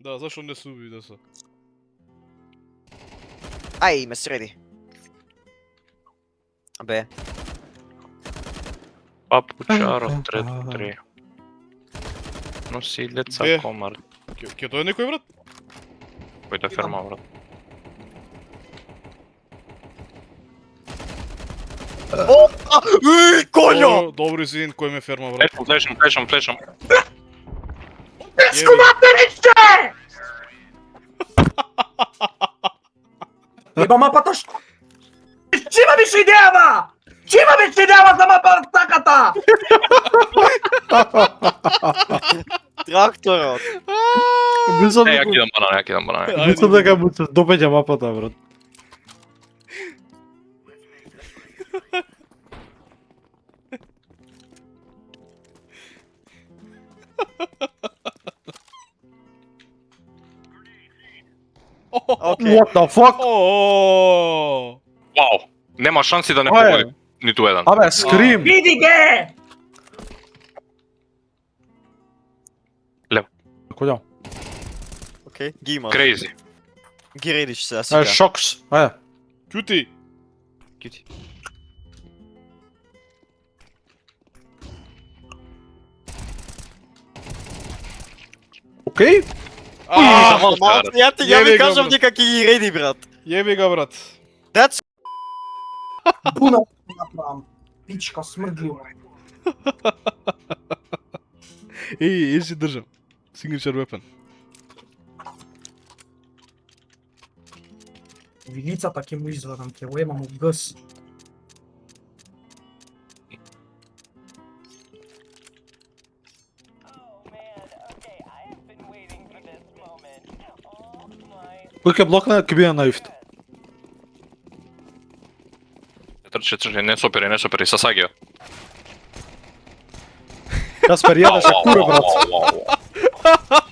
Да, зашо не се уби да се? Ај, ме среди. Бе. Папучаро, трето 3. Носилеца, Бе. комар. Ке тоа е некој брат? Којта ферма, брат? Колјо! Добри син, кој ме ферма брат? Флешам. Тешко Еба мапата што? Чима беше идејава? Чима беше идејава за мапатаката? Тракторот. Мислам Ја кидам банана. мислам дека му се допеѓа мапата, брат. Окей. What the fuck? О! Вау! Нема шанси да не Ај. погоди ниту еден. Абе, скрим! Види ге! Која? Окей, ги имаш. Crazy. Ги редиш се, Ај, сега. шокс. Ајде. Кјути! Кјути. Окей? Само Малку, ја ти ја Јеби ви го, кажам брат. дека ќе ги реди, брат. Јеби га брат. That's Буна направам. Пичка смрдливо. Еј, си држам. Signature weapon. Вилицата ќе му извадам, ќе го емам у гс. Кој ќе блокне, ќе биде наивт. Трче, не сопери, Сасагио. Каспер, јадеше кура, брат.